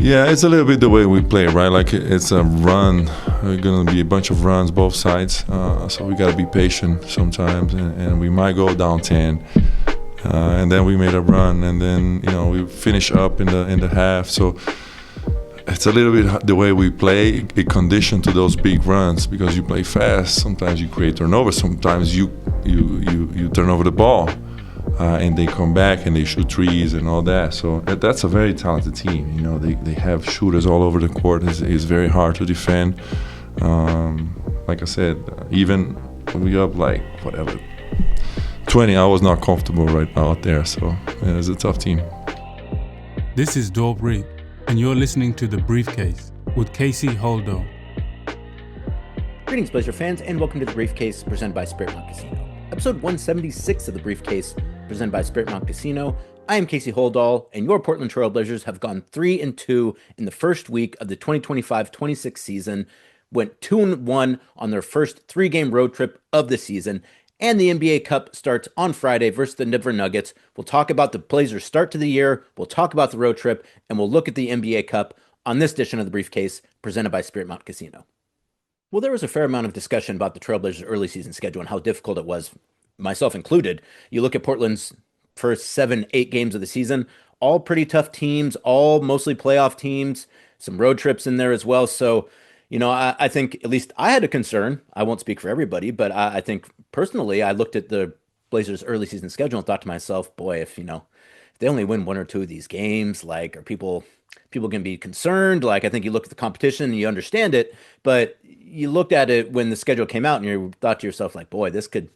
Yeah, it's a little bit the way we play, right? Like it's a run. Going to be a bunch of runs both sides, so we got to be patient sometimes, and we might go down 10, and then we made a run, and then we finish up in the half. So it's a little bit the way we play. It conditioned to those big runs because you play fast. Sometimes you create turnovers. Sometimes you turn over the ball. And they come back and they shoot threes and all that. So that's a very talented team. They have shooters all over the court. It's very hard to defend. Like I said, even when we up like whatever 20, I was not comfortable right out there. So it's a tough team. This is Dorp Reed, and you're listening to The Briefcase with Casey Holdahl. Greetings, Blazer fans, and welcome to The Briefcase presented by Spirit Mount Casino. Episode 176 of The Briefcase presented by Spirit Mount Casino. I am Casey Holdahl, and your Portland Trail Blazers have gone 3-2 in the first week of the 2025-26 season, went 2-1 on their first three-game road trip of the season, and the NBA Cup starts on Friday versus the Denver Nuggets. We'll talk about the Blazers' start to the year, we'll talk about the road trip, and we'll look at the NBA Cup on this edition of The Briefcase presented by Spirit Mount Casino. Well, there was a fair amount of discussion about the Trailblazers' early season schedule and how difficult it was, myself included. You look at Portland's first 7-8 games of the season, all pretty tough teams, all mostly playoff teams, some road trips in there as well. So, I think at least I had a concern. I won't speak for everybody, but I think personally, I looked at the Blazers' early season schedule and thought to myself, boy, if they only win one or two of these games, like, are people can be concerned? Like, I think you look at the competition and you understand it, but you looked at it when the schedule came out and you thought to yourself, like, boy, this could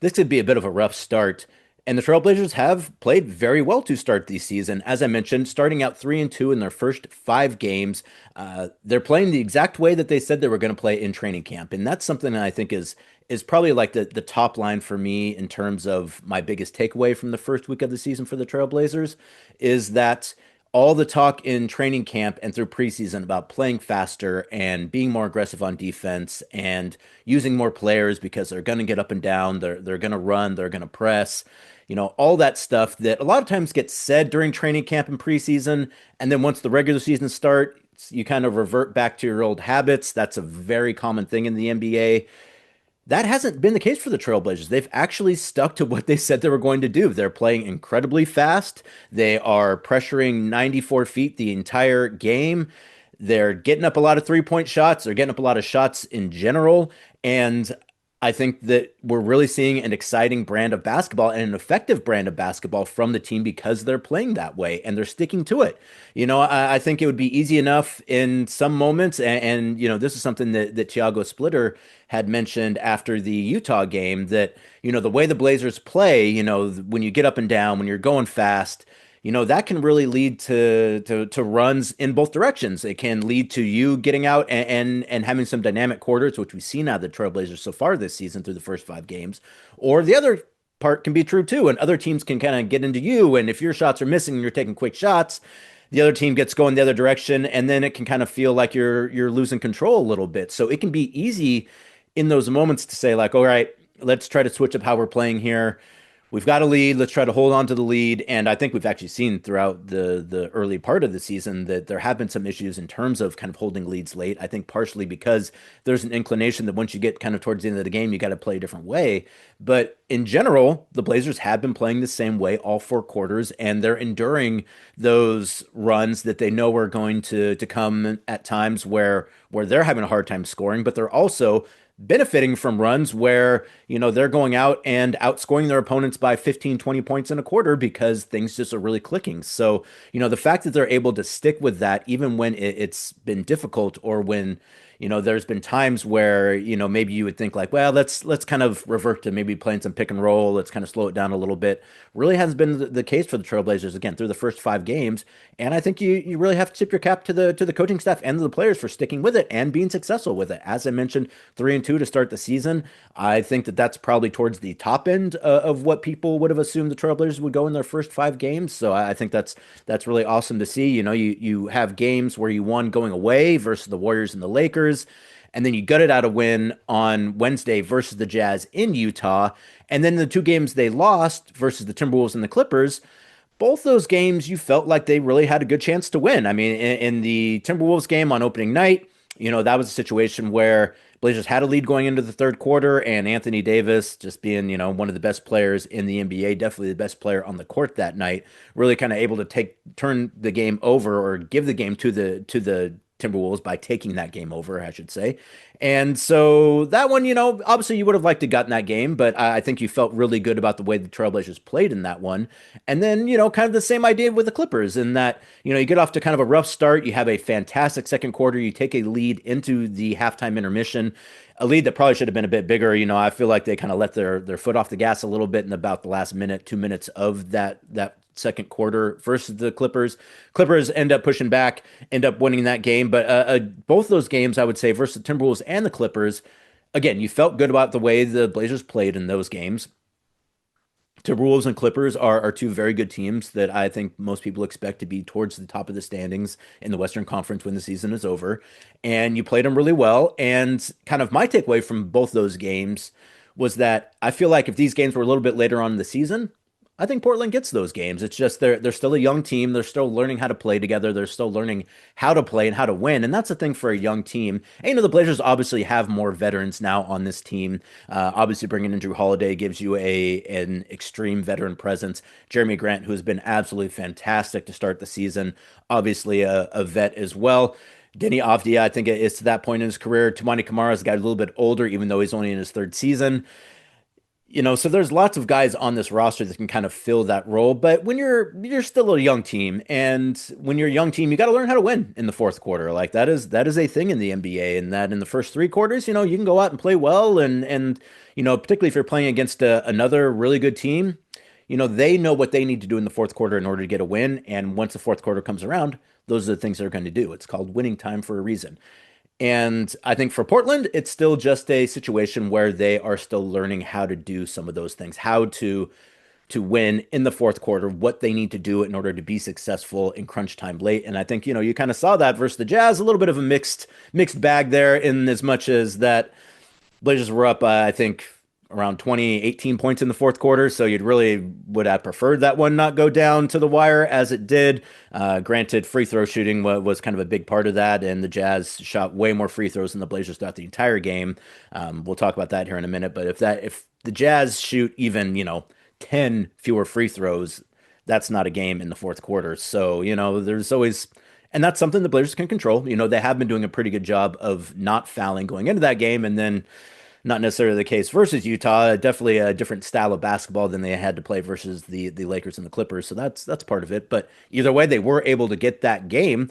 be a bit of a rough start. And the Trailblazers have played very well to start the season. As I mentioned, starting out 3-2 in their first 5 games. They're playing the exact way that they said they were going to play in training camp. And that's something that I think is probably like the top line for me in terms of my biggest takeaway from the first week of the season for the Trailblazers is that all the talk in training camp and through preseason about playing faster and being more aggressive on defense and using more players because they're going to get up and down, they're going to run, they're going to press, all that stuff that a lot of times gets said during training camp and preseason. And then once the regular season starts, you kind of revert back to your old habits. That's a very common thing in the NBA. That hasn't been the case for the Trailblazers. They've actually stuck to what they said they were going to do. They're playing incredibly fast. They are pressuring 94 feet the entire game. They're getting up a lot of three-point shots. They're getting up a lot of shots in general. And I think that we're really seeing an exciting brand of basketball and an effective brand of basketball from the team because they're playing that way and they're sticking to it. I think it would be easy enough in some moments. And this is something that Thiago Splitter had mentioned after the Utah game that, the way the Blazers play, when you get up and down, when you're going fast, that can really lead to runs in both directions. It can lead to you getting out and having some dynamic quarters, which we've seen out of the Trailblazers so far this season through the first 5 games. Or the other part can be true too, and other teams can kind of get into you. And if your shots are missing and you're taking quick shots, the other team gets going the other direction, and then it can kind of feel like you're losing control a little bit. So it can be easy in those moments to say, like, all right, let's try to switch up how we're playing here. We've got a lead. Let's try to hold on to the lead. And I think we've actually seen throughout the early part of the season that there have been some issues in terms of kind of holding leads late. I think partially because there's an inclination that once you get kind of towards the end of the game, you got to play a different way. But in general, the Blazers have been playing the same way all 4 quarters, and they're enduring those runs that they know are going to come at times where they're having a hard time scoring, but they're also benefiting from runs where, they're going out and outscoring their opponents by 15, 20 points in a quarter because things just are really clicking. So, the fact that they're able to stick with that, even when it's been difficult or when, there's been times where, maybe you would think like, well, let's kind of revert to maybe playing some pick and roll. Let's kind of slow it down a little bit. Really hasn't been the case for the Trailblazers, again, through the first 5 games. And I think you really have to tip your cap to the coaching staff and the players for sticking with it and being successful with it. As I mentioned, 3-2 to start the season. I think that that's probably towards the top end of what people would have assumed the Trailblazers would go in their first 5 games. So I think that's really awesome to see. You have games where you won going away versus the Warriors and the Lakers. And then you gutted out a win on Wednesday versus the Jazz in Utah. And then the 2 games they lost versus the Timberwolves and the Clippers, both those games, you felt like they really had a good chance to win. I mean, in the Timberwolves game on opening night, that was a situation where Blazers had a lead going into the third quarter, and Anthony Davis, just being, one of the best players in the NBA, definitely the best player on the court that night, really kind of able to turn the game over or give the game to the Timberwolves by taking that game over, I should say. And so that one, obviously you would have liked to gotten that game, but I think you felt really good about the way the Trailblazers played in that one. And then, kind of the same idea with the Clippers in that, you get off to kind of a rough start. You have a fantastic second quarter. You take a lead into the halftime intermission, a lead that probably should have been a bit bigger. I feel like they kind of let their foot off the gas a little bit in about the last minute, 2 minutes of that second quarter versus the Clippers. Clippers end up pushing back, end up winning that game. But both those games, I would say, versus the Timberwolves and the Clippers, again, you felt good about the way the Blazers played in those games. Timberwolves and Clippers are two very good teams that I think most people expect to be towards the top of the standings in the Western Conference when the season is over. And you played them really well. And kind of my takeaway from both those games was that I feel like if these games were a little bit later on in the season, I think Portland gets those games. It's just they're still a young team. They're still learning how to play together. They're still learning how to play and how to win. And that's the thing for a young team. And, the Blazers obviously have more veterans now on this team. Obviously, bringing in Jrue Holiday gives you an extreme veteran presence. Jerami Grant, who has been absolutely fantastic to start the season, obviously a vet as well. Denny Avdia, I think, is to that point in his career. Toumani Camara's got a little bit older, even though he's only in his third season. So there's lots of guys on this roster that can kind of fill that role. But when you're still a young team, and when you're a young team, you got to learn how to win in the fourth quarter. Like that is a thing in the NBA, and that in the first three quarters, you can go out and play well, and particularly if you're playing against another really good team, they know what they need to do in the fourth quarter in order to get a win. And once the fourth quarter comes around, those are the things they're going to do. It's called winning time for a reason. And I think for Portland, it's still just a situation where they are still learning how to do some of those things, how to win in the fourth quarter, what they need to do in order to be successful in crunch time late. And I think, you kind of saw that versus the Jazz, a little bit of a mixed bag there in as much as that Blazers were up, I think, around 18 points in the fourth quarter. So you'd really would have preferred that one not go down to the wire as it did. Granted, free throw shooting was kind of a big part of that, and the Jazz shot way more free throws than the Blazers throughout the entire game. We'll talk about that here in a minute. But if the Jazz shoot even 10 fewer free throws, that's not a game in the fourth quarter. So there's always. And that's something the Blazers can control. They have been doing a pretty good job of not fouling going into that game, and then not necessarily the case versus Utah. Definitely a different style of basketball than they had to play versus the Lakers and the Clippers. So that's part of it. But either way, they were able to get that game.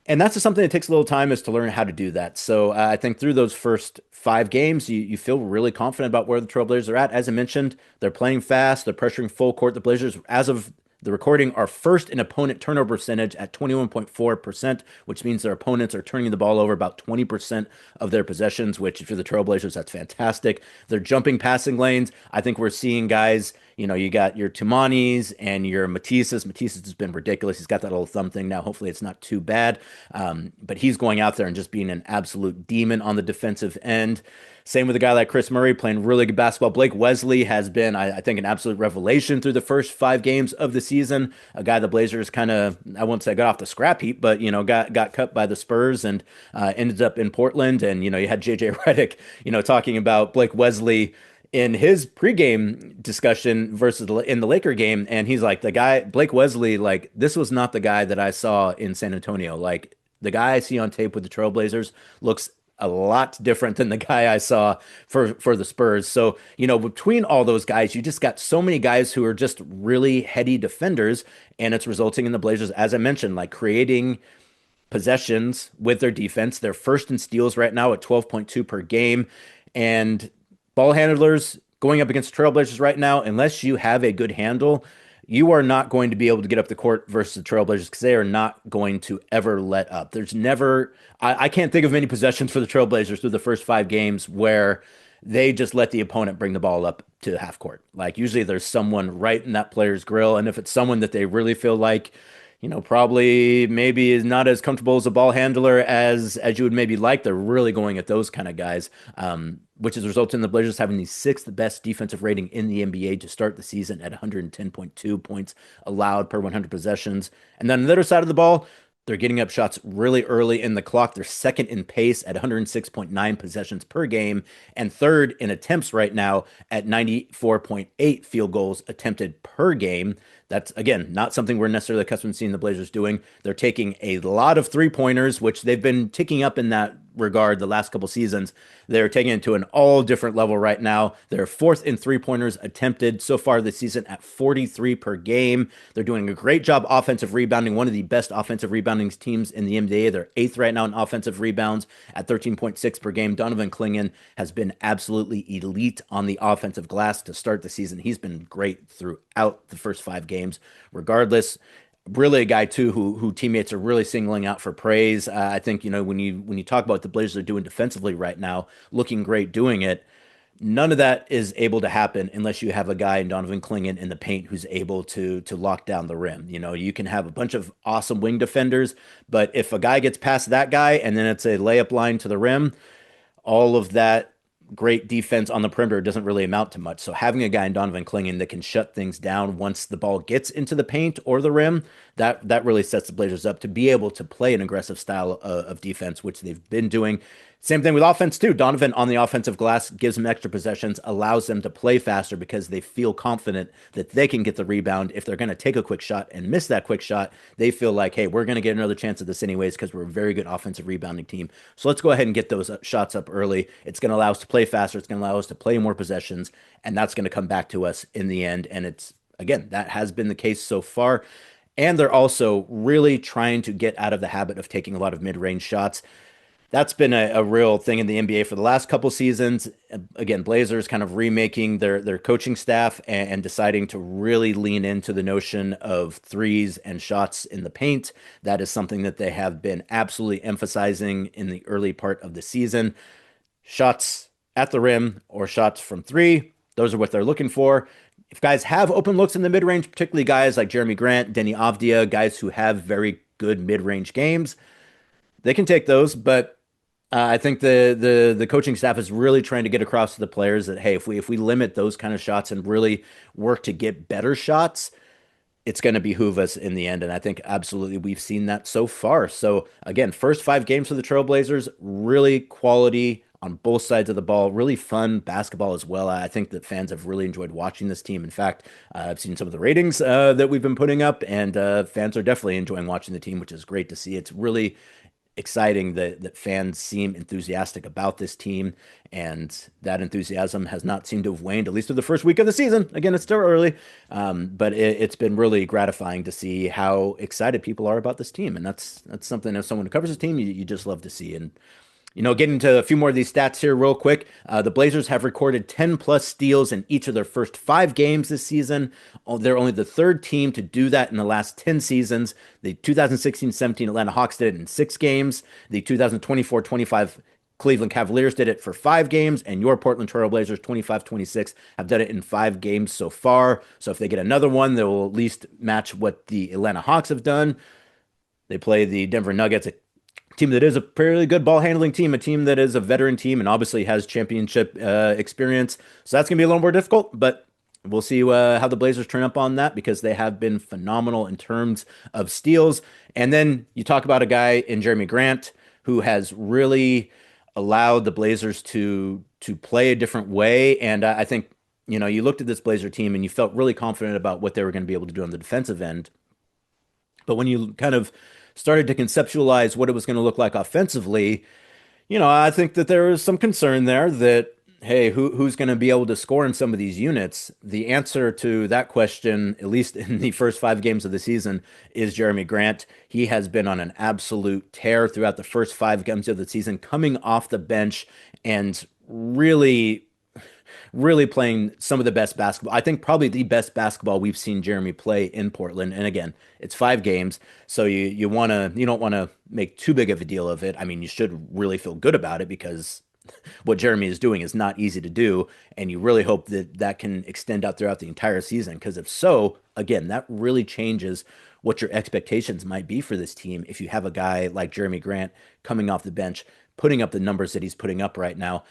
And that's just something that takes a little time, is to learn how to do that. So I think through those first 5 games, you feel really confident about where the Trailblazers are at. As I mentioned, they're playing fast. They're pressuring full court. The Blazers, as of the recording, are first in opponent turnover percentage at 21.4%, which means their opponents are turning the ball over about 20% of their possessions, which for the Trailblazers, that's fantastic. They're jumping passing lanes. I think we're seeing guys, you got your Tumanis and your Matisses. Matisses has been ridiculous. He's got that little thumb thing now. Hopefully it's not too bad. But he's going out there and just being an absolute demon on the defensive end. Same with a guy like Chris Murray playing really good basketball. Blake Wesley has been, I think, an absolute revelation through the first 5 games of the season. A guy the Blazers kind of, I won't say got off the scrap heap, but, got cut by the Spurs and ended up in Portland. And, you had JJ Redick, talking about Blake Wesley in his pregame discussion versus in the Laker game. And he's like, the guy, Blake Wesley, like, this was not the guy that I saw in San Antonio. Like, the guy I see on tape with the Trailblazers looks a lot different than the guy I saw for the Spurs. So, between all those guys, you just got so many guys who are just really heady defenders, and it's resulting in the Blazers, as I mentioned, like creating possessions with their defense. They're first in steals right now at 12.2 per game, and ball handlers going up against Trailblazers right now, unless you have a good handle, you are not going to be able to get up the court versus the Trailblazers, because they are not going to ever let up. There's never, I can't think of many possessions for the Trailblazers through the first 5 games where they just let the opponent bring the ball up to half court. Like, usually there's someone right in that player's grill. And if it's someone that they really feel like, probably maybe is not as comfortable as a ball handler as you would maybe like. They're really going at those kind of guys, which has resulted in the Blazers having the sixth best defensive rating in the NBA to start the season at 110.2 points allowed per 100 possessions. And then on the other side of the ball, they're getting up shots really early in the clock. They're second in pace at 106.9 possessions per game and third in attempts right now at 94.8 field goals attempted per game. That's, again, not something we're necessarily accustomed to seeing the Blazers doing. They're taking a lot of three-pointers, which they've been ticking up in that regard the last couple seasons. They're taking it to an all different level right now. They're fourth in three-pointers attempted so far this season at 43 per game. They're doing a great job offensive rebounding, one of the best offensive rebounding teams in the NBA. They're eighth right now in offensive rebounds at 13.6 per game. Donovan Clingan has been absolutely elite on the offensive glass to start the season. He's been great throughout the first 5 games. Regardless, really a guy too who teammates are really singling out for praise. I think when you talk about what the Blazers are doing defensively right now, looking great doing it. None of that is able to happen unless you have a guy in Donovan Clingan in the paint who's able to lock down the rim. You can have a bunch of awesome wing defenders, but if a guy gets past that guy and then it's a layup line to the rim, all of that great defense on the perimeter doesn't really amount to much. So having a guy in Donovan Clingan that can shut things down once the ball gets into the paint or the rim, that really sets the Blazers up to be able to play an aggressive style of defense, which they've been doing. Same thing with offense too. Donovan on the offensive glass gives them extra possessions, allows them to play faster because they feel confident that they can get the rebound. If they're going to take a quick shot and miss that quick shot, they feel like, hey, we're going to get another chance at this anyways because we're a very good offensive rebounding team. So let's go ahead and get those shots up early. It's going to allow us to play faster. It's going to allow us to play more possessions, and that's going to come back to us in the end. And again, that has been the case so far. And they're also really trying to get out of the habit of taking a lot of mid-range shots. That's been a real thing in the NBA for the last couple seasons. Again, Blazers kind of remaking their coaching staff and deciding to really lean into the notion of threes and shots in the paint. That is something that they have been absolutely emphasizing in the early part of the season. Shots at the rim or shots from three, those are what they're looking for. If guys have open looks in the mid-range, particularly guys like Jerami Grant, Denny Avdia, guys who have very good mid-range games, they can take those, but I think the coaching staff is really trying to get across to the players that, hey, if we limit those kind of shots and really work to get better shots, it's going to behoove us in the end. And I think absolutely we've seen that so far. So again, first 5 games for the Trailblazers, really quality on both sides of the ball, really fun basketball as well. I think that fans have really enjoyed watching this team. In fact, I've seen some of the ratings that we've been putting up, and fans are definitely enjoying watching the team, which is great to see. It's really exciting that fans seem enthusiastic about this team, and that enthusiasm has not seemed to have waned, at least through the first week of the season. Again, it's still early, but it's been really gratifying to see how excited people are about this team, and that's something as someone who covers the team, you just love to see. And getting to a few more of these stats here real quick. The Blazers have recorded 10 plus steals in each of their first 5 games this season. They're only the third team to do that in the last 10 seasons. The 2016-17 Atlanta Hawks did it in 6 games. The 2024-25 Cleveland Cavaliers did it for 5 games, and your Portland Trail Blazers 25-26 have done it in 5 games so far. So if they get another one, they will at least match what the Atlanta Hawks have done. They play the Denver Nuggets, a team that is a fairly good ball handling team, a team that is a veteran team and obviously has championship experience. So that's going to be a little more difficult, but we'll see how the Blazers turn up on that because they have been phenomenal in terms of steals. And then you talk about a guy in Jerami Grant who has really allowed the Blazers to play a different way. And I think, you looked at this Blazer team and you felt really confident about what they were going to be able to do on the defensive end. But when you kind of started to conceptualize what it was going to look like offensively, I think that there is some concern there that, hey, who's going to be able to score in some of these units? The answer to that question, at least in the first 5 games of the season, is Jerami Grant. He has been on an absolute tear throughout the first 5 games of the season, coming off the bench and really playing some of the best basketball. I think probably the best basketball we've seen Jerami play in Portland. And again, it's 5 games, so you don't want to make too big of a deal of it. I mean, you should really feel good about it because what Jerami is doing is not easy to do, and you really hope that can extend out throughout the entire season. Because if so, again, that really changes what your expectations might be for this team if you have a guy like Jerami Grant coming off the bench, putting up the numbers that he's putting up right now.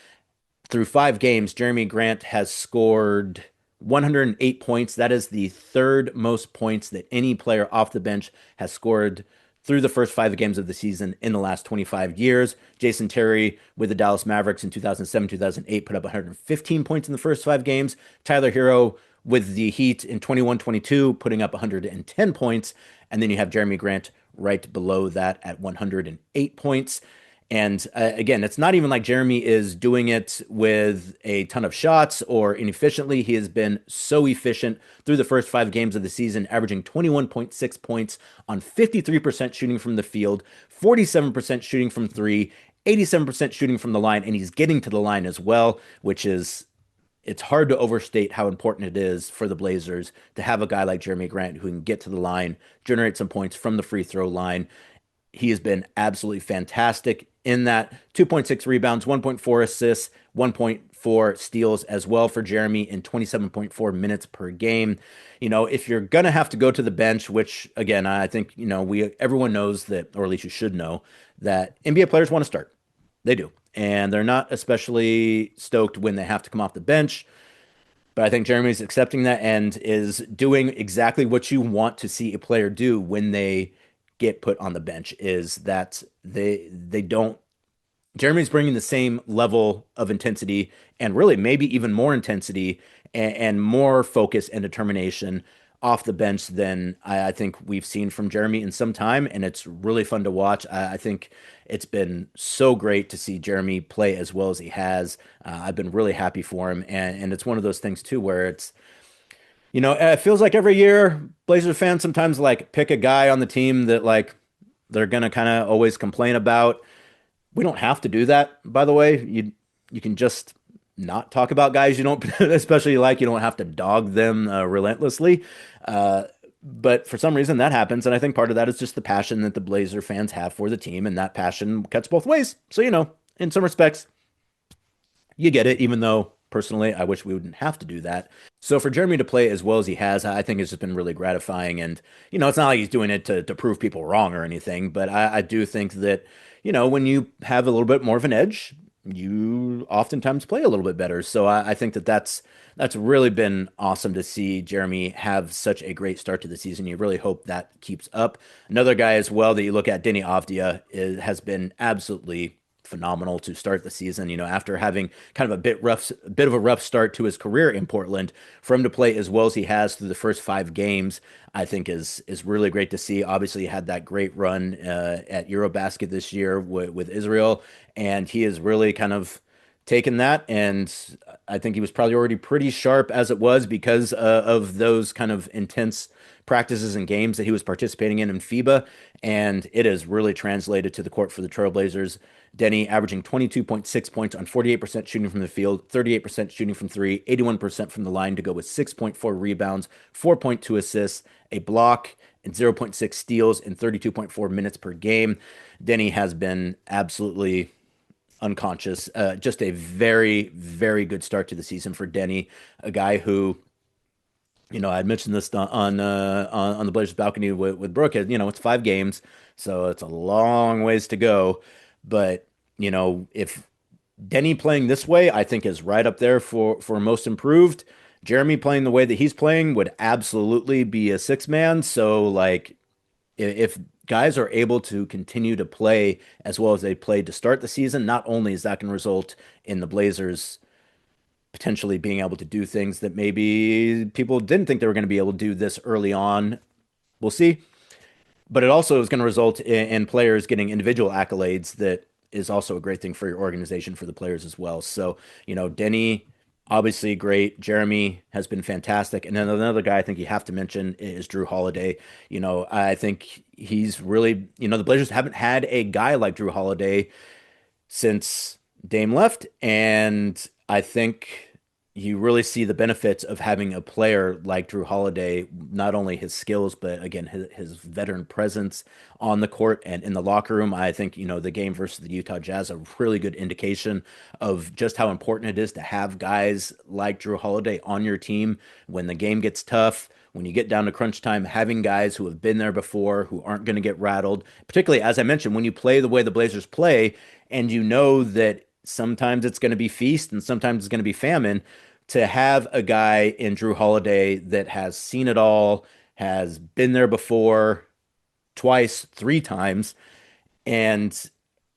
Through 5 games, Jerami Grant has scored 108 points. That is the third most points that any player off the bench has scored through the first 5 games of the season in the last 25 years. Jason Terry with the Dallas Mavericks in 2007, 2008 put up 115 points in the first 5 games. Tyler Hero with the Heat in 21-22 putting up 110 points. And then you have Jerami Grant right below that at 108 points. And again, it's not even like Jerami is doing it with a ton of shots or inefficiently. He has been so efficient through the first 5 games of the season, averaging 21.6 points on 53% shooting from the field, 47% shooting from three, 87% shooting from the line, and he's getting to the line as well, which is it's hard to overstate how important it is for the Blazers to have a guy like Jerami Grant who can get to the line, generate some points from the free throw line. He has been absolutely fantastic in that. 2.6 rebounds, 1.4 assists, 1.4 steals as well for Jerami in 27.4 minutes per game. If you're going to have to go to the bench, which again, I think, everyone knows that, or at least you should know that NBA players want to start. They do. And they're not especially stoked when they have to come off the bench. But I think Jerami's accepting that and is doing exactly what you want to see a player do when they get put on the bench, is that they don't. Jerami's bringing the same level of intensity and really maybe even more intensity and more focus and determination off the bench than I think we've seen from Jerami in some time, and it's really fun to watch. I think it's been so great to see Jerami play as well as he has. I've been really happy for him, and it's one of those things too where it feels like every year Blazers fans sometimes like pick a guy on the team that like they're gonna kind of always complain about. We don't have to do that, by the way. You can just not talk about guys you don't especially like. You don't have to dog them relentlessly. But for some reason that happens, and I think part of that is just the passion that the Blazer fans have for the team, and that passion cuts both ways. So, in some respects, you get it, even though personally, I wish we wouldn't have to do that. So for Jerami to play as well as he has, I think it's just been really gratifying. And, it's not like he's doing it to prove people wrong or anything, but I do think that, when you have a little bit more of an edge, you oftentimes play a little bit better. So I think that's really been awesome to see Jerami have such a great start to the season. You really hope that keeps up. Another guy as well that you look at, Denny Avdia, has been absolutely phenomenal to start the season. After having kind of a bit of a rough start to his career in Portland, for him to play as well as he has through the first 5 games, I think is really great to see. Obviously, he had that great run at Eurobasket this year with Israel, and he has really kind of taken that. And I think he was probably already pretty sharp as it was because of those kind of intense practices and games that he was participating in FIBA, and it has really translated to the court for the Trailblazers. Deni averaging 22.6 points on 48% shooting from the field, 38% shooting from three, 81% from the line to go with 6.4 rebounds, 4.2 assists, a block, and 0.6 steals in 32.4 minutes per game. Deni has been absolutely unconscious. Just a very, very good start to the season for Deni, a guy who, I mentioned this on the Blazers balcony with Brooke. It's 5 games, so it's a long ways to go. But if Deni playing this way, I think is right up there for most improved. Jerami playing the way that he's playing would absolutely be a 6-man. So like, if guys are able to continue to play as well as they played to start the season, not only is that going to result in the Blazers potentially being able to do things that maybe people didn't think they were going to be able to do this early on. We'll see. But it also is going to result in players getting individual accolades. That is also a great thing for your organization, for the players as well. So, Deni, obviously great. Jerami has been fantastic. And then another guy I think you have to mention is Jrue Holiday. I think he's really, the Blazers haven't had a guy like Jrue Holiday since Dame left. And I think you really see the benefits of having a player like Jrue Holiday, not only his skills, but again, his veteran presence on the court and in the locker room. I think, the game versus the Utah Jazz, a really good indication of just how important it is to have guys like Jrue Holiday on your team when the game gets tough. When you get down to crunch time, having guys who have been there before, who aren't going to get rattled, particularly as I mentioned, when you play the way the Blazers play, and you know that sometimes it's going to be feast and sometimes it's going to be famine, to have a guy in Jrue Holiday that has seen it all, has been there before twice, three times, and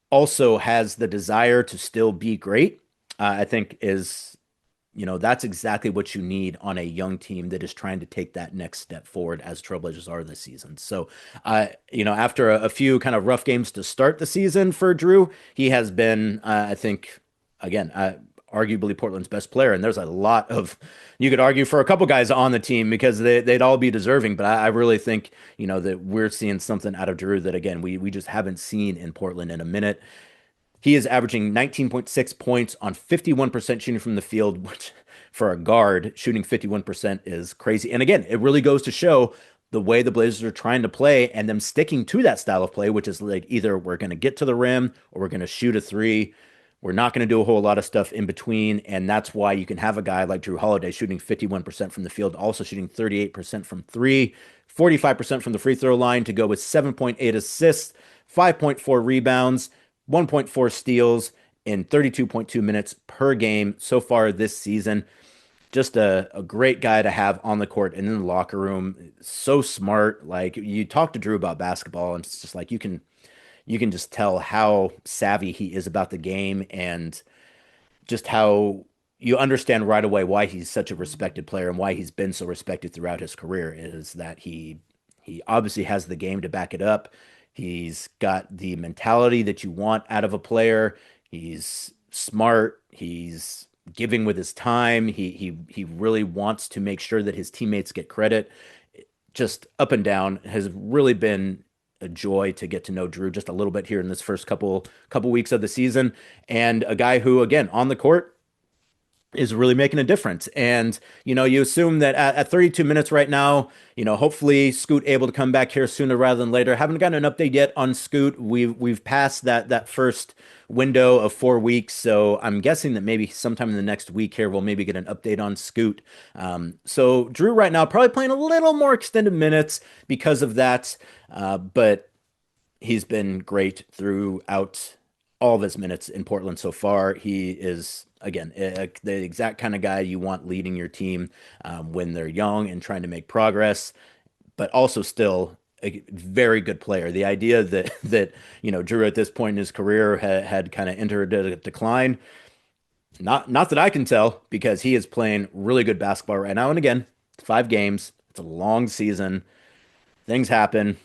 also has the desire to still be great, I think that's exactly what you need on a young team that is trying to take that next step forward as Trailblazers are this season. So, after a few kind of rough games to start the season for Jrue, he has been, I think, again, arguably Portland's best player. And there's a lot of, you could argue for a couple guys on the team because they'd all be deserving. But I really think, that we're seeing something out of Jrue that, again, we just haven't seen in Portland in a minute. He is averaging 19.6 points on 51% shooting from the field, which for a guard, shooting 51% is crazy. And again, it really goes to show the way the Blazers are trying to play and them sticking to that style of play, which is like either we're going to get to the rim or we're going to shoot a three. We're not going to do a whole lot of stuff in between. And that's why you can have a guy like Jrue Holiday shooting 51% from the field, also shooting 38% from three, 45% from the free throw line to go with 7.8 assists, 5.4 rebounds, 1.4 steals in 32.2 minutes per game so far this season. Just a great guy to have on the court and in the locker room. So smart. Like, you talk to Jrue about basketball, and it's just like you can just tell how savvy he is about the game, and just how you understand right away why he's such a respected player and why he's been so respected throughout his career is that he obviously has the game to back it up. He's got the mentality that you want out of a player. He's smart. He's giving with his time. He really wants to make sure that his teammates get credit. Just up and down has really been a joy to get to know Jrue just a little bit here in this first couple weeks of the season, and a guy who, again, on the court is really making a difference. And, you assume that at 32 minutes right now, hopefully Scoot able to come back here sooner rather than later. Haven't gotten an update yet on Scoot. We've passed that first window of 4 weeks. So I'm guessing that maybe sometime in the next week here, we'll maybe get an update on Scoot. So Jrue right now probably playing a little more extended minutes because of that. But he's been great throughout all of his minutes in Portland so far. He is, again, the exact kind of guy you want leading your team when they're young and trying to make progress, but also still a very good player. The idea that Jrue at this point in his career had kind of entered a decline, not that I can tell, because he is playing really good basketball right now. And again, 5 games, it's a long season, things happen.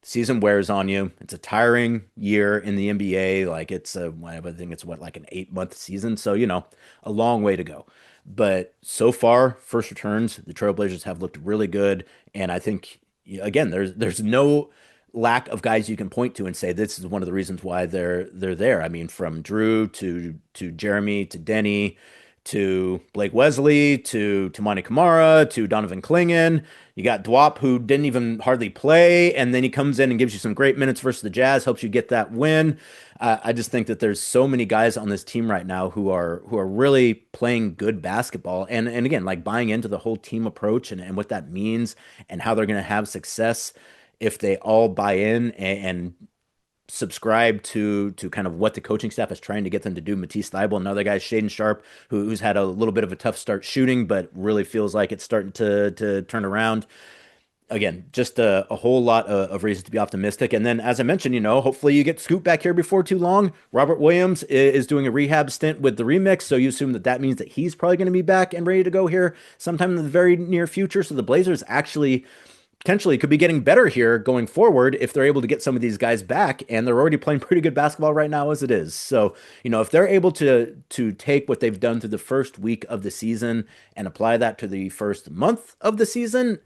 Season wears on you. It's a tiring year in the NBA. Like, I think it's like an 8-month season. So, a long way to go. But so far, first returns, the Trailblazers have looked really good. And I think, again, there's no lack of guys you can point to and say this is one of the reasons why they're there. I mean, from Jrue to Jerami to Deni to Blake Wesley to Tamani Kamara to Donovan Clingan. You got Dwop, who didn't even hardly play, and then he comes in and gives you some great minutes versus the Jazz, helps you get that win. I just think that there's so many guys on this team right now who are really playing good basketball, and again, like, buying into the whole team approach and what that means and how they're going to have success if they all buy in and subscribe to kind of what the coaching staff is trying to get them to do. Matisse Thybulle, another guy, Shaden Sharp, who's had a little bit of a tough start shooting, but really feels like it's starting to turn around. Again, just a whole lot of reasons to be optimistic. And then, as I mentioned, hopefully you get Scoot back here before too long. Robert Williams is doing a rehab stint with the Remix, so you assume that means that he's probably going to be back and ready to go here sometime in the very near future. So the Blazers actually potentially could be getting better here going forward if they're able to get some of these guys back, and they're already playing pretty good basketball right now as it is. So, if they're able to take what they've done through the first week of the season and apply that to the first month of the season,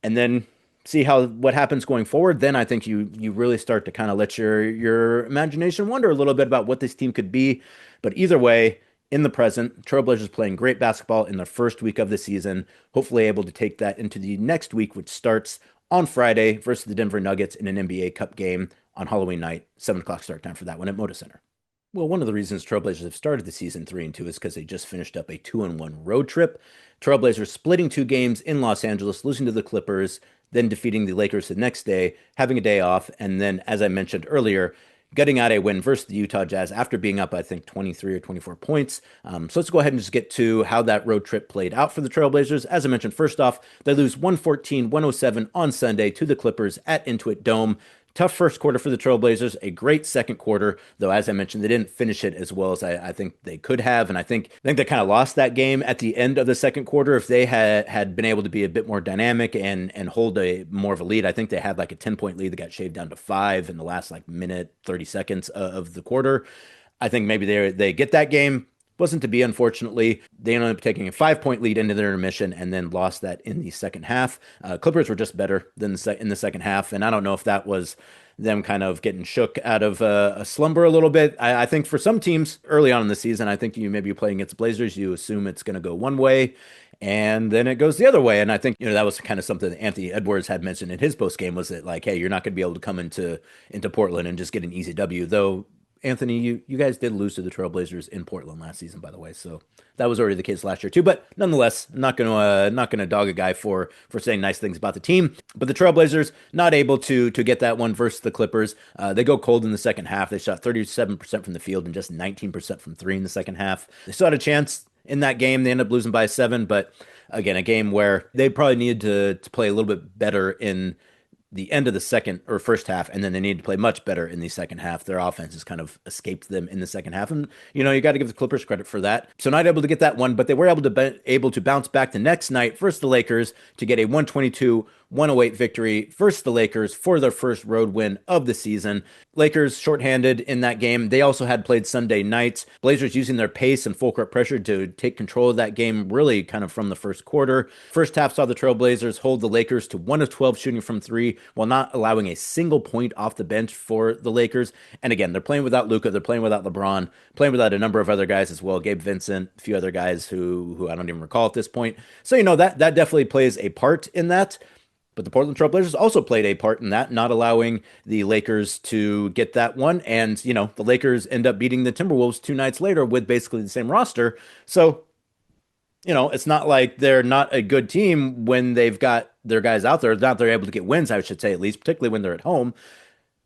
and then see what happens going forward, then I think you really start to kind of let your imagination wonder a little bit about what this team could be. But either way, in the present. Trailblazers playing great basketball in their first week of the season, hopefully able to take that into the next week, which starts on Friday versus the Denver Nuggets in an NBA Cup game on Halloween night, 7 o'clock start time for that one at Moda Center. Well, one of the reasons Trailblazers have started the season 3-2 is because they just finished up a 2-1 road trip. Trailblazers splitting 2 games in Los Angeles, losing to the Clippers, then defeating the Lakers the next day, having a day off, and then, as I mentioned earlier, getting out a win versus the Utah Jazz after being up, I think, 23 or 24 points. So let's go ahead and just get to how that road trip played out for the Trailblazers. As I mentioned, first off, they lose 114-107 on Sunday to the Clippers at Intuit Dome. Tough first quarter for the Trailblazers, a great second quarter, though, as I mentioned, they didn't finish it as well as I think they could have. And I think they kind of lost that game at the end of the second quarter. If they had been able to be a bit more dynamic and hold a more of a lead, I think they had like a 10-point lead that got shaved down to 5 in the last like minute, 30 seconds of the quarter. I think maybe they get that game. Wasn't to be, unfortunately. They ended up taking a 5-point lead into their intermission and then lost that in the second half. Clippers were just better than in the second half, and I don't know if that was them kind of getting shook out of a slumber a little bit. I think for some teams early on in the season, I think you maybe playing against the Blazers, you assume it's going to go one way, and then it goes the other way. And I think, that was kind of something that Anthony Edwards had mentioned in his post game, was that like, hey, you're not going to be able to come into Portland and just get an easy W, though. Anthony, you guys did lose to the Trailblazers in Portland last season, by the way, so that was already the case last year too. But nonetheless, I'm not gonna dog a guy for saying nice things about the team. But the Trailblazers not able to get that one versus the Clippers. They go cold in the second half. They shot 37% from the field and just 19% from three in the second half. They still had a chance in that game. They ended up losing by 7, but again, a game where they probably needed to play a little bit better in the end of the second or first half, and then they need to play much better in the second half. Their offense has kind of escaped them in the second half, and you got to give the Clippers credit for that. So not able to get that one, but they were able to bounce back the next night versus the Lakers to get a 122-108 victory versus the Lakers for their first road win of the season. Lakers shorthanded in that game. They also had played Sunday nights. Blazers using their pace and full court pressure to take control of that game really kind of from the first quarter. First half saw the Trailblazers hold the Lakers to 1 of 12 shooting from 3 while not allowing a single point off the bench for the Lakers. And again, they're playing without Luka, they're playing without LeBron, playing without a number of other guys as well, Gabe Vincent, a few other guys who I don't even recall at this point. So that definitely plays a part in that. But the Portland Trailblazers also played a part in that, not allowing the Lakers to get that one. And, the Lakers end up beating the Timberwolves 2 nights later with basically the same roster. So, it's not like they're not a good team when they've got their guys out there. Not they're able to get wins, I should say, at least, particularly when they're at home.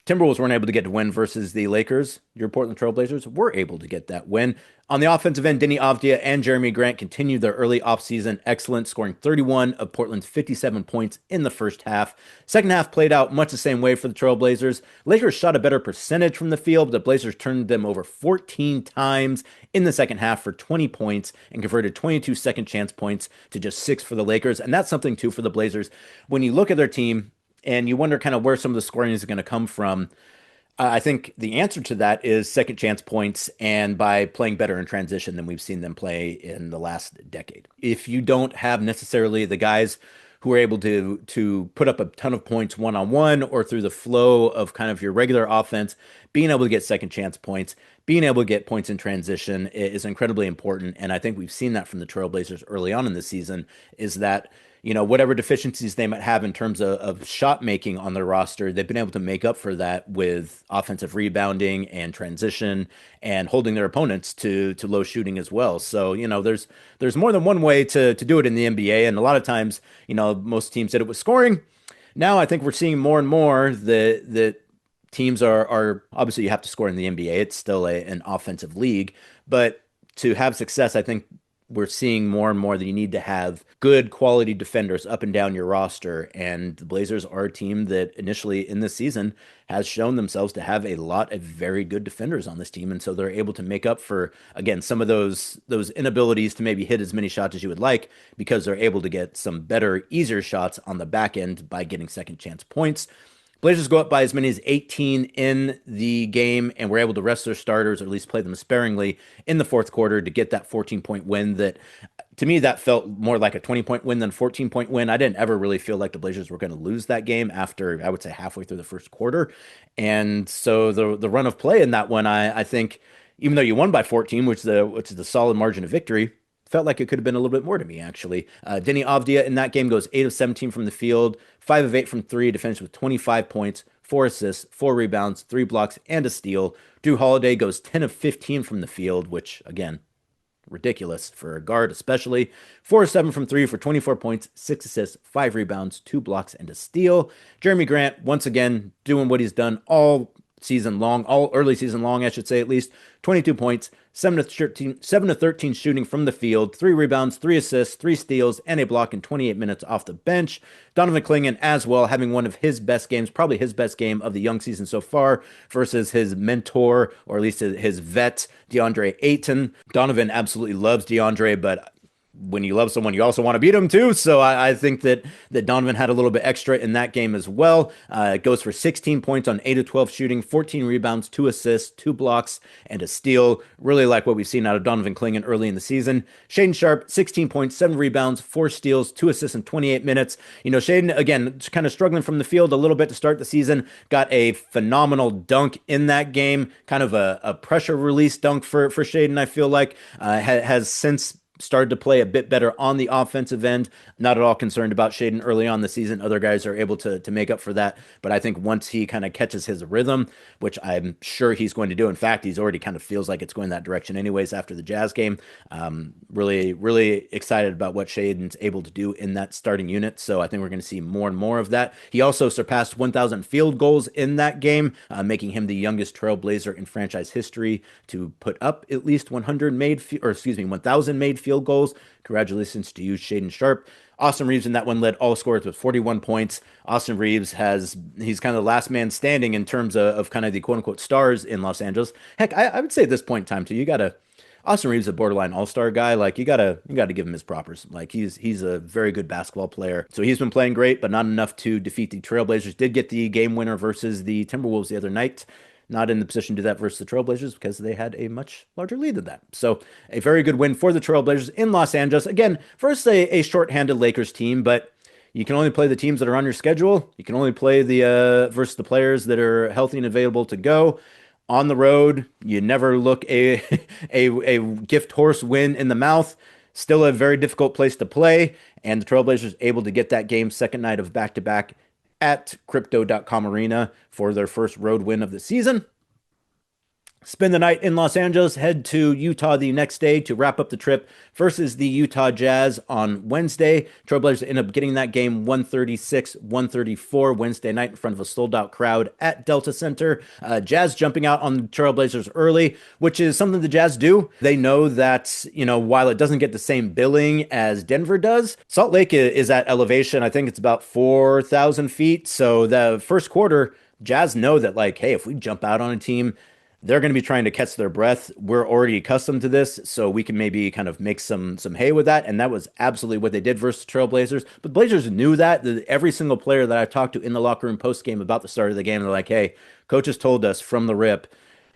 Timberwolves weren't able to get to win versus the Lakers. Your Portland Trailblazers were able to get that win. On the offensive end, Denny Avdia and Jerami Grant continued their early offseason excellence, scoring 31 of Portland's 57 points in the first half. Second half played out much the same way for the Trailblazers. Lakers shot a better percentage from the field, but the Blazers turned them over 14 times in the second half for 20 points and converted 22 second chance points to just 6 for the Lakers. And that's something, too, for the Blazers. When you look at their team, and you wonder kind of where some of the scoring is going to come from, I think the answer to that is second chance points and by playing better in transition than we've seen them play in the last decade. If you don't have necessarily the guys who are able to put up a ton of points one-on-one or through the flow of kind of your regular offense, being able to get second chance points, being able to get points in transition is incredibly important. And I think we've seen that from the Trailblazers early on in the season, is that whatever deficiencies they might have in terms of shot making on their roster, they've been able to make up for that with offensive rebounding and transition and holding their opponents to low shooting as well. So, there's more than one way to do it in the NBA. And a lot of times, most teams did it with scoring. Now I think we're seeing more and more that teams are obviously, you have to score in the NBA. It's still an offensive league, but to have success, I think we're seeing more and more that you need to have good quality defenders up and down your roster. And the Blazers are a team that initially in this season has shown themselves to have a lot of very good defenders on this team. And so they're able to make up for, again, some of those inabilities to maybe hit as many shots as you would like, because they're able to get some better, easier shots on the back end by getting second chance points. Blazers go up by as many as 18 in the game and were able to rest their starters, or at least play them sparingly in the fourth quarter to get that 14-point win that, to me, that felt more like a 20-point win than a 14-point win. I didn't ever really feel like the Blazers were going to lose that game after, I would say, halfway through the first quarter. And so the run of play in that one, I think, even though you won by 14, which is the solid margin of victory, felt like it could have been a little bit more to me, actually. Denny Avdia in that game goes 8 of 17 from the field, 5 of 8 from three to finish with 25 points, 4 assists, 4 rebounds, 3 blocks, and a steal. Jrue Holiday goes 10 of 15 from the field, which, again, ridiculous for a guard, especially. 4 of 7 from three for 24 points, 6 assists, 5 rebounds, 2 blocks, and a steal. Jerami Grant, once again, doing what he's done all season long, all early season long, I should say at least. 22 points, 7 of 13 shooting from the field, 3 rebounds, 3 assists, 3 steals, and a block in 28 minutes off the bench. Donovan Clingan as well, having one of his best games, probably his best game of the young season so far, versus his mentor, or at least his vet, DeAndre Ayton. Donovan absolutely loves DeAndre, but when you love someone, you also want to beat them too. So I think that Donovan had a little bit extra in that game as well. It goes for 16 points on 8 of 12 shooting, 14 rebounds, 2 assists, 2 blocks, and a steal. Really like what we've seen out of Donovan Clingan early in the season. Shaedon Sharpe, 16 points, 7 rebounds, 4 steals, 2 assists in 28 minutes. Shaedon, again, kind of struggling from the field a little bit to start the season. Got a phenomenal dunk in that game. Kind of a pressure release dunk for Shaedon, I feel like. Has since started to play a bit better on the offensive end. Not at all concerned about Shaedon early on the season. Other guys are able to make up for that. But I think once he kind of catches his rhythm, which I'm sure he's going to do. In fact, he's already kind of feels like it's going that direction anyways after the Jazz game. Really, really excited about what Shaedon's able to do in that starting unit. So I think we're going to see more and more of that. He also surpassed 1,000 field goals in that game, making him the youngest trailblazer in franchise history to put up at least 1,000 made field goals. Congratulations to you, Shaedon Sharpe. Austin Reeves in that one led all scorers with 41 points. Austin Reeves he's kind of the last man standing in terms of kind of the quote unquote stars in Los Angeles. Heck, I would say at this point in time too, Austin Reeves is a borderline all-star guy. Like you gotta give him his propers. Like he's a very good basketball player. So he's been playing great, but not enough to defeat the Trailblazers. Did get the game winner versus the Timberwolves the other night. Not in the position to do that versus the Trailblazers because they had a much larger lead than that. So a very good win for the Trailblazers in Los Angeles. Again, versus a shorthanded Lakers team, but you can only play the teams that are on your schedule. You can only play the versus the players that are healthy and available to go. On the road, you never look a gift horse win in the mouth. Still a very difficult place to play. And the Trailblazers able to get that game second night of back-to-back at Crypto.com Arena for their first road win of the season. Spend the night in Los Angeles, head to Utah the next day to wrap up the trip versus the Utah Jazz on Wednesday. Trailblazers end up getting that game 136-134 Wednesday night in front of a sold-out crowd at Delta Center. Jazz jumping out on the Trailblazers early, which is something the Jazz do. They know that, while it doesn't get the same billing as Denver does, Salt Lake is at elevation. I think it's about 4,000 feet. So the first quarter, Jazz know that, like, hey, if we jump out on a team, they're going to be trying to catch their breath. We're already accustomed to this, so we can maybe kind of make some hay with that. And that was absolutely what they did versus the Trailblazers. But Blazers knew that. Every single player that I talked to in the locker room post-game about the start of the game, they're like, hey, coaches told us from the rip,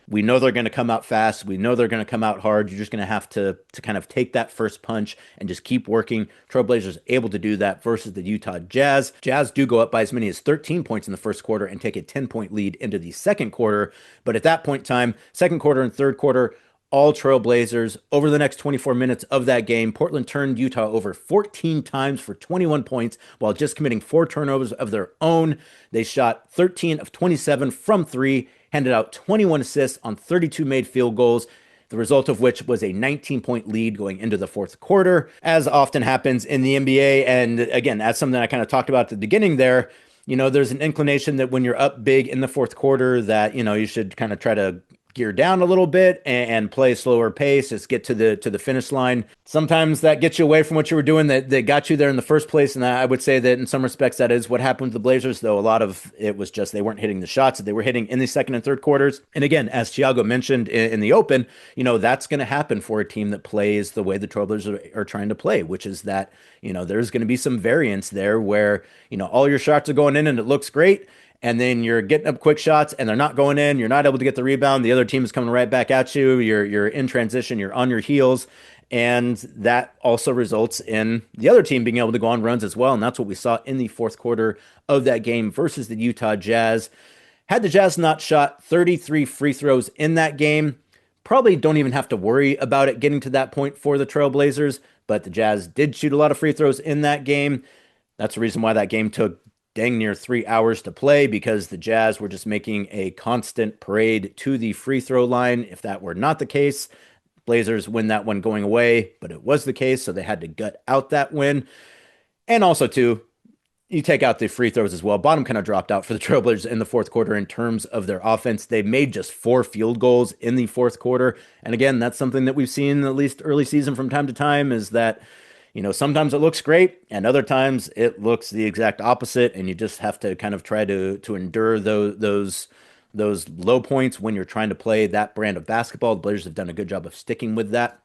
we know they're going to come out fast. We know they're going to come out hard. You're just going to have to kind of take that first punch and just keep working. Trailblazers able to do that versus the Utah Jazz. Jazz do go up by as many as 13 points in the first quarter and take a 10-point lead into the second quarter. But at that point in time, second quarter and third quarter, all Trailblazers. Over the next 24 minutes of that game, Portland turned Utah over 14 times for 21 points while just committing 4 turnovers of their own. They shot 13 of 27 from 3, handed out 21 assists on 32 made field goals, the result of which was a 19-point lead going into the fourth quarter. As often happens in the NBA, and again, that's something I kind of talked about at the beginning there, there's an inclination that when you're up big in the fourth quarter that, you should kind of try to gear down a little bit and play a slower pace, just get to the finish line. Sometimes that gets you away from what you were doing that got you there in the first place. And I would say that in some respects, that is what happened with the Blazers, though a lot of it was just they weren't hitting the shots that they were hitting in the second and third quarters. And again, as Thiago mentioned in the open, that's going to happen for a team that plays the way the Trailblazers are trying to play, which is that, there's going to be some variance there where, all your shots are going in and it looks great. And then you're getting up quick shots and they're not going in. You're not able to get the rebound. The other team is coming right back at you. You're in transition. You're on your heels. And that also results in the other team being able to go on runs as well. And that's what we saw in the fourth quarter of that game versus the Utah Jazz. Had the Jazz not shot 33 free throws in that game, Probably don't even have to worry about it getting to that point for the Trailblazers, but the Jazz did shoot a lot of free throws in that game. That's the reason why that game took dang near 3 hours to play, because the Jazz were just making a constant parade to the free throw line. If that were not the case, Blazers win that one going away, but it was the case, so they had to gut out that win. And also, too, you take out the free throws as well. Bottom kind of dropped out for the Trailblazers in the fourth quarter in terms of their offense. They made just 4 field goals in the fourth quarter. And again, that's something that we've seen at least early season from time to time, is that, sometimes it looks great and other times it looks the exact opposite. And you just have to kind of try to endure those low points when you're trying to play that brand of basketball. The Blazers have done a good job of sticking with that.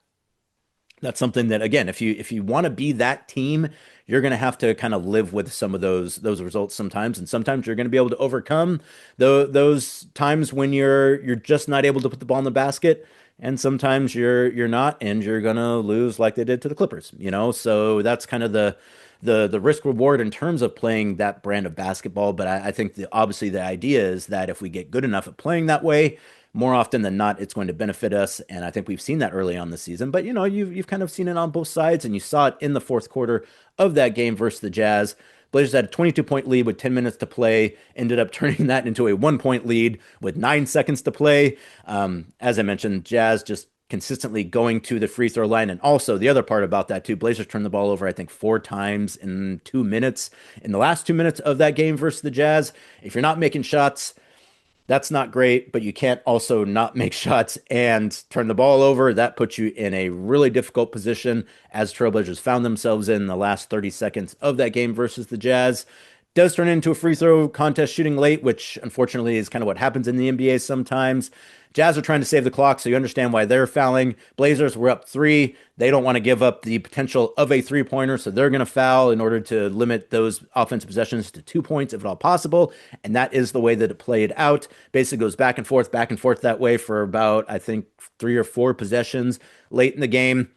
That's something that, again, if you want to be that team, you're going to have to kind of live with some of those results sometimes, and sometimes you're going to be able to overcome those times when you're just not able to put the ball in the basket, and sometimes you're not, and you're going to lose like they did to the Clippers. So that's kind of the risk reward in terms of playing that brand of basketball. But I think obviously the idea is that if we get good enough at playing that way, more often than not, it's going to benefit us. And I think we've seen that early on the season. But you've kind of seen it on both sides, and you saw it in the fourth quarter of that game versus the Jazz. Blazers had a 22-point lead with 10 minutes to play, ended up turning that into a 1-point lead with 9 seconds to play. As I mentioned, Jazz just consistently going to the free throw line. And also the other part about that too, Blazers turned the ball over, I think, 4 times in 2 minutes. In the last 2 minutes of that game versus the Jazz, if you're not making shots, that's not great, but you can't also not make shots and turn the ball over. That puts you in a really difficult position, as Trailblazers found themselves in the last 30 seconds of that game versus the Jazz. Does turn into a free throw contest shooting late, which unfortunately is kind of what happens in the NBA sometimes. Jazz are trying to save the clock, so you understand why they're fouling. Blazers were up 3. They don't want to give up the potential of a three-pointer, so they're going to foul in order to limit those offensive possessions to 2 points if at all possible, and that is the way that it played out. Basically goes back and forth that way for about, I think, 3 or 4 possessions late in the game.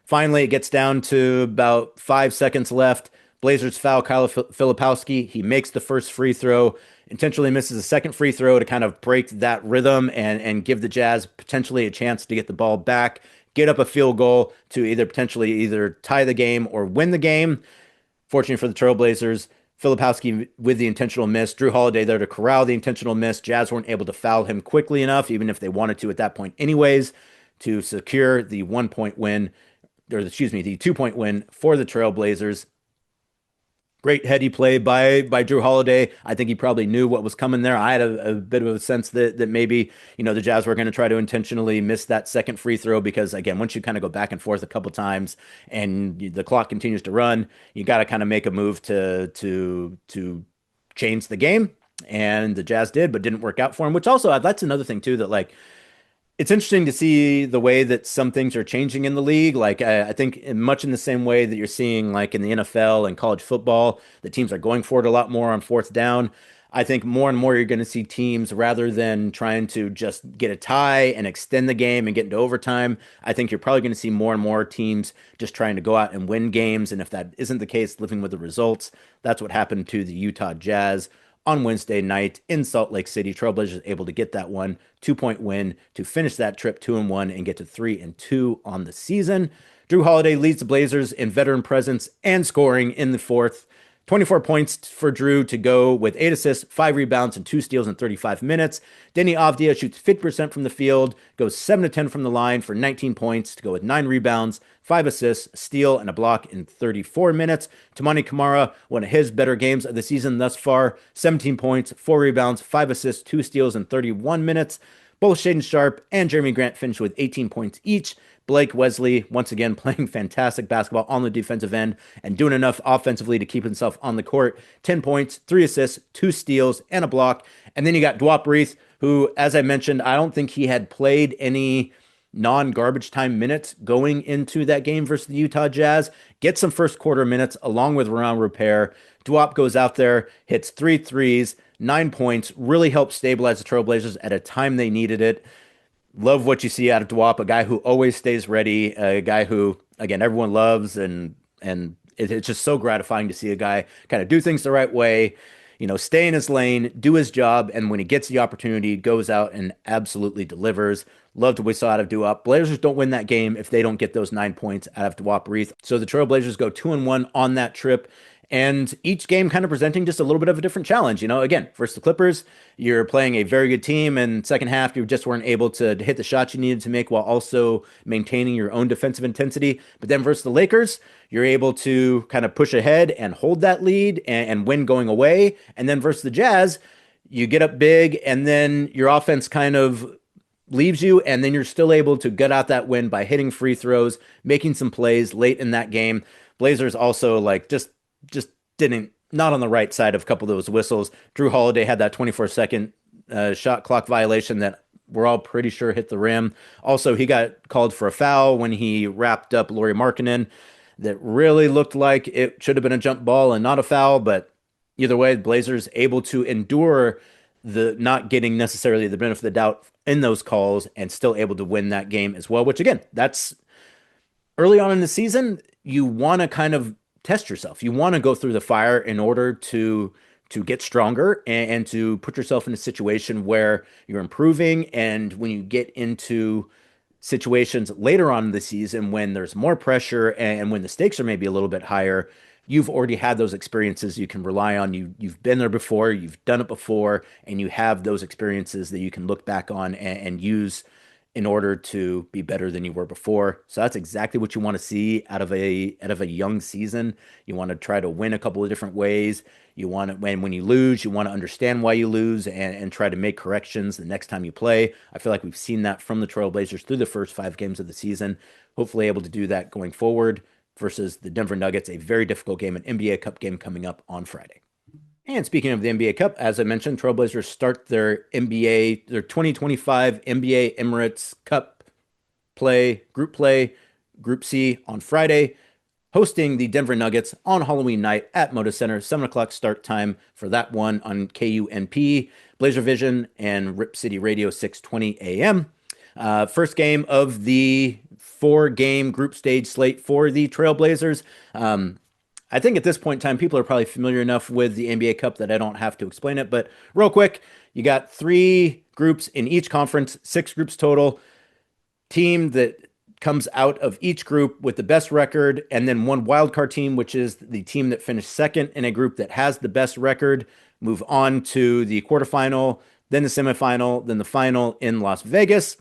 Finally, it gets down to about 5 seconds left. Blazers foul Kyle Filipowski. He makes the first free throw, intentionally misses a second free throw to kind of break that rhythm and give the Jazz potentially a chance to get the ball back, get up a field goal to either tie the game or win the game. Fortunately for the Trailblazers, Filipowski with the intentional miss, Jrue Holiday there to corral the intentional miss. Jazz weren't able to foul him quickly enough, even if they wanted to at that point anyways, to secure the 1-point win, the 2-point win for the Trailblazers. Great heady play by Jrue Holiday. I think he probably knew what was coming there. I had a bit of a sense that maybe, the Jazz were going to try to intentionally miss that second free throw, because, again, once you kind of go back and forth a couple times and the clock continues to run, you got to kind of make a move to change the game. And the Jazz did, but didn't work out for him, which also, that's another thing, too, that, like, it's interesting to see the way that some things are changing in the league. Like, I think much in the same way that you're seeing, like, in the NFL and college football, the teams are going for it a lot more on fourth down. I think more and more you're going to see teams, rather than trying to just get a tie and extend the game and get into overtime, I think you're probably going to see more and more teams just trying to go out and win games. And if that isn't the case, living with the results. That's what happened to the Utah Jazz on Wednesday night in Salt Lake City. Trailblazers able to get that 2-point win to finish that trip 2-1 and get to 3-2 on the season. Jrue Holiday leads the Blazers in veteran presence and scoring in the fourth. 24 points for Jrue to go with 8 assists, 5 rebounds, and 2 steals in 35 minutes. Denny Avdia shoots 50% from the field, goes 7-10 from the line for 19 points to go with 9 rebounds, 5 assists, a steal, and a block in 34 minutes. Toumani Camara, one of his better games of the season thus far, 17 points, 4 rebounds, 5 assists, 2 steals in 31 minutes. Both Shaedon Sharpe and Jerami Grant finished with 18 points each. Blake Wesley, once again, playing fantastic basketball on the defensive end and doing enough offensively to keep himself on the court. 10 points, 3 assists, 2 steals, and a block. And then you got Dwop Reith, who, as I mentioned, I don't think he had played any non-garbage time minutes going into that game versus the Utah Jazz. Gets some first quarter minutes along with Ron Rupert. Dwop goes out there, hits 3 threes, 9 points, really helped stabilize the Trailblazers at a time they needed it. Love what you see out of Dwop, a guy who always stays ready, a guy who, again, everyone loves, and it's just so gratifying to see a guy kind of do things the right way. stay in his lane, do his job, and when he gets the opportunity, goes out and absolutely delivers. Loved what we saw out of Duop. Blazers don't win that game if they don't get those 9 points out of Duop Reith. So the Trailblazers go 2-1 on that trip. And each game kind of presenting just a little bit of a different challenge. Again, versus the Clippers, you're playing a very good team, and second half, you just weren't able to hit the shots you needed to make while also maintaining your own defensive intensity. But then versus the Lakers, you're able to kind of push ahead and hold that lead and win going away. And then versus the Jazz, you get up big, and then your offense kind of leaves you, and then you're still able to get out that win by hitting free throws, making some plays late in that game. Blazers also just didn't, not on the right side of a couple of those whistles. Jrue Holiday had that 24-second shot clock violation that we're all pretty sure hit the rim. Also, he got called for a foul when he wrapped up Lauri Markkanen that really looked like it should have been a jump ball and not a foul, but either way, Blazers able to endure the not getting necessarily the benefit of the doubt in those calls and still able to win that game as well, which again, that's early on in the season, you want to kind of test yourself. You want to go through the fire in order to get stronger and to put yourself in a situation where you're improving. And when you get into situations later on in the season when there's more pressure and when the stakes are maybe a little bit higher, you've already had those experiences you can rely on. You've been there before, you've done it before, and you have those experiences that you can look back on and use in order to be better than you were before. So that's exactly what you want to see out of a young season. You want to try to win a couple of different ways. You want to, when you lose, you want to understand why you lose and try to make corrections the next time you play. I feel like we've seen that from the Trailblazers through the first 5 games of the season. Hopefully able to do that going forward versus the Denver Nuggets, a very difficult game, an NBA Cup game coming up on Friday. And speaking of the NBA Cup, as I mentioned, Trailblazers start their 2025 NBA Emirates Cup Group C on Friday, hosting the Denver Nuggets on Halloween night at Moda Center, 7 o'clock start time for that one on KUNP, Blazer Vision, and Rip City Radio, 6:20 a.m. First game of the 4-game group stage slate for the Trailblazers. I think at this point in time, people are probably familiar enough with the NBA Cup that I don't have to explain it. But real quick, you got 3 groups in each conference, 6 groups total. Team that comes out of each group with the best record, and then one wildcard team, which is the team that finished second in a group that has the best record, move on to the quarterfinal, then the semifinal, then the final in Las Vegas.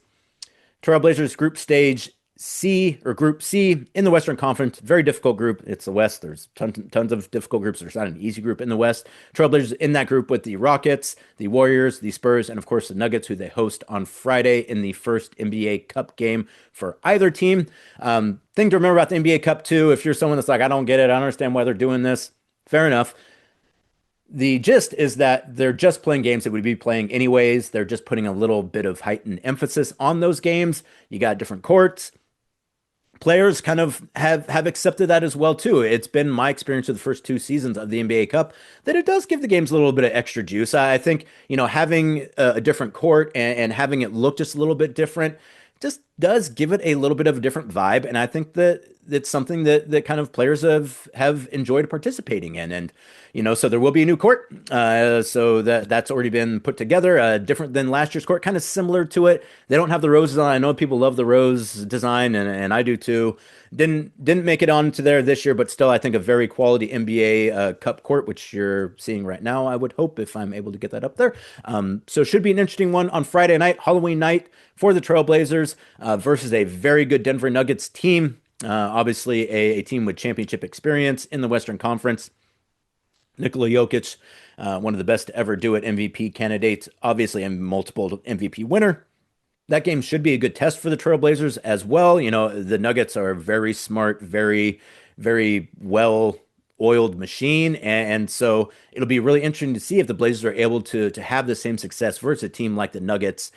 Trailblazers group stage C, or Group C in the Western Conference. Very difficult group. It's the West. There's tons of difficult groups. There's not an easy group in the West. Trailblazers in that group with the Rockets, the Warriors, the Spurs, and of course the Nuggets, who they host on Friday in the first NBA Cup game for either team. Thing to remember about the NBA Cup too, if you're someone that's like, I don't get it, I don't understand why they're doing this, fair enough. The gist is that they're just playing games that we'd be playing anyways. They're just putting a little bit of heightened emphasis on those games. You got different courts. Players kind of have accepted that as well too. It's been my experience with the first 2 seasons of the NBA Cup that it does give the games a little bit of extra juice. I think, having a different court and having it look just a little bit different just does give it a little bit of a different vibe. And I think that it's something that kind of players have enjoyed participating in. And, so there will be a new court. So that's already been put together, different than last year's court, kind of similar to it. They don't have the roses on. I know people love the rose design, and I do too. Didn't make it onto there this year, but still, I think a very quality NBA Cup court, which you're seeing right now, I would hope, if I'm able to get that up there. So should be an interesting one on Friday night, Halloween night, for the Trailblazers versus a very good Denver Nuggets team. Obviously, a team with championship experience in the Western Conference. Nikola Jokic, one of the best to ever do it, MVP candidates, obviously a multiple MVP winner. That game should be a good test for the Trailblazers as well. The Nuggets are a very smart, very, very well-oiled machine. And so it'll be really interesting to see if the Blazers are able to have the same success versus a team like the Nuggets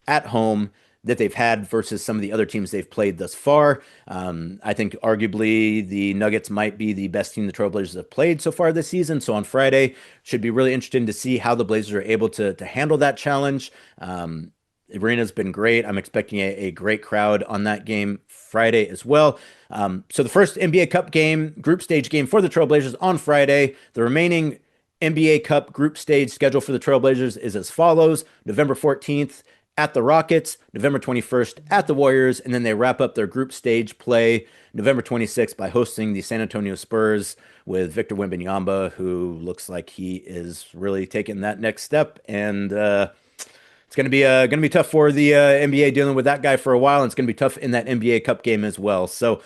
at home that they've had versus some of the other teams they've played thus far. I think arguably the Nuggets might be the best team the Trailblazers have played so far this season. So on Friday, should be really interesting to see how the Blazers are able to handle that challenge. The arena's been great. I'm expecting a great crowd on that game Friday as well. So the first NBA Cup game, group stage game for the Trailblazers on Friday. The remaining NBA Cup group stage schedule for the Trailblazers is as follows: November 14th at the Rockets, November 21st at the Warriors, and then they wrap up their group stage play November 26th by hosting the San Antonio Spurs with Victor Wembanyama, who looks like he is really taking that next step. And it's going to be tough for the NBA dealing with that guy for a while, and it's going to be tough in that NBA Cup game as well. So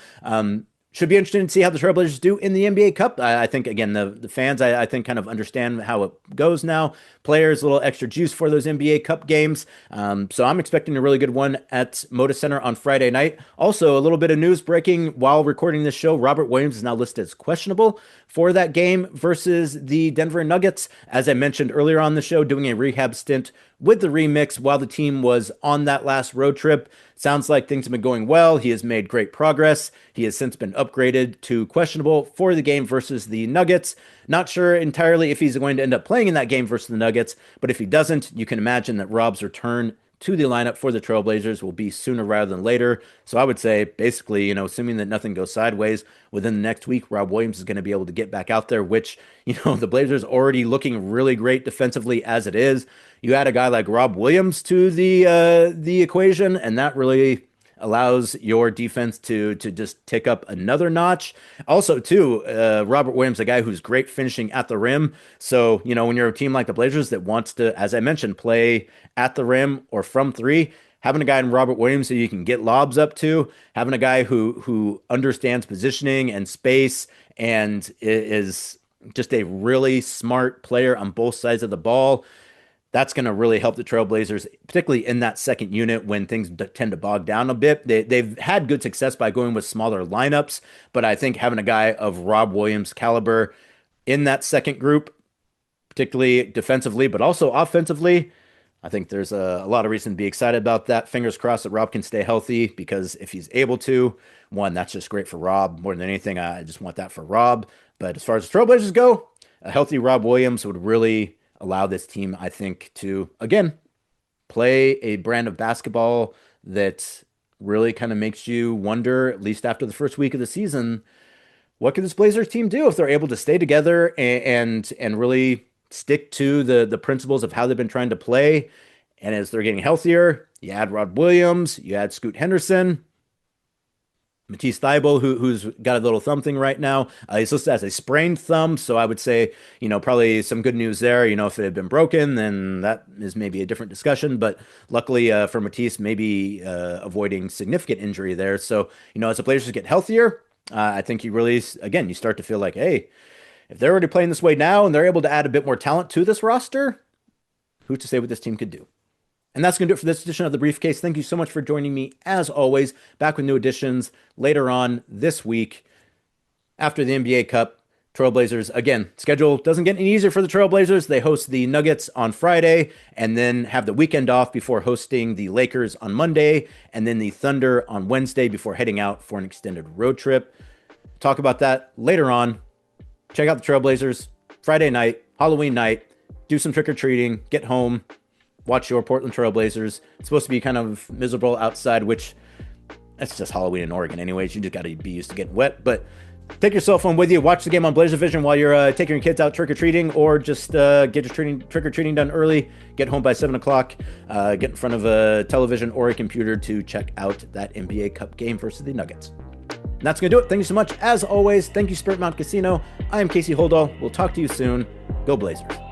should be interesting to see how the Trailblazers do in the NBA Cup. I think, again, the fans, I think, kind of understand how it goes now. Players, a little extra juice for those NBA Cup games. So I'm expecting a really good one at Moda Center on Friday night. Also, a little bit of news breaking while recording this show. Robert Williams is now listed as questionable for that game versus the Denver Nuggets. As I mentioned earlier on the show, doing a rehab stint with the Remix while the team was on that last road trip. Sounds like things have been going well. He has made great progress. He has since been upgraded to questionable for the game versus the Nuggets. Not sure entirely if he's going to end up playing in that game versus the Nuggets, but if he doesn't, you can imagine that Rob's return to the lineup for the Trailblazers will be sooner rather than later. So I would say, basically, assuming that nothing goes sideways within the next week, Rob Williams is going to be able to get back out there, which, the Blazers already looking really great defensively as it is. You add a guy like Rob Williams to the equation, and that really allows your defense to just tick up another notch. Also, too, Robert Williams, a guy who's great finishing at the rim. So, when you're a team like the Blazers that wants to, as I mentioned, play at the rim or from three, having a guy in Robert Williams who you can get lobs up to, having a guy who understands positioning and space and is just a really smart player on both sides of the ball, that's going to really help the Trailblazers, particularly in that second unit when things tend to bog down a bit. They've had good success by going with smaller lineups, but I think having a guy of Rob Williams' caliber in that second group, particularly defensively, but also offensively, I think there's a lot of reason to be excited about that. Fingers crossed that Rob can stay healthy, because if he's able to, one, that's just great for Rob. More than anything, I just want that for Rob. But as far as the Trailblazers go, a healthy Rob Williams would really allow this team, I think, to, again, play a brand of basketball that really kind of makes you wonder, at least after the first week of the season, what could this Blazers team do if they're able to stay together and really stick to the principles of how they've been trying to play. And as they're getting healthier, you add Rob Williams, you add Scoot Henderson, Matisse Thybulle, who's got a little thumb thing right now. He's listed as a sprained thumb, so I would say, probably some good news there. If it had been broken, then that is maybe a different discussion. But luckily for Matisse, maybe avoiding significant injury there. So, as the Blazers get healthier, I think you really, again, you start to feel like, hey, if they're already playing this way now and they're able to add a bit more talent to this roster, who's to say what this team could do? And that's going to do it for this edition of The Briefcase. Thank you so much for joining me, as always. Back with new editions later on this week after the NBA Cup. Trailblazers, again, schedule doesn't get any easier for the Trailblazers. They host the Nuggets on Friday and then have the weekend off before hosting the Lakers on Monday and then the Thunder on Wednesday before heading out for an extended road trip. Talk about that later on. Check out the Trailblazers Friday night, Halloween night. Do some trick-or-treating, get home, watch your Portland Trailblazers. It's supposed to be kind of miserable outside, which that's just Halloween in Oregon anyways. You just got to be used to getting wet. But take your cell phone with you. Watch the game on Blazer Vision while you're taking your kids out trick-or-treating, or just get your trick-or-treating done early. Get home by 7 o'clock. Get in front of a television or a computer to check out that NBA Cup game versus the Nuggets. And that's going to do it. Thank you so much. As always, thank you, Spirit Mountain Casino. I am Casey Holdahl. We'll talk to you soon. Go Blazers.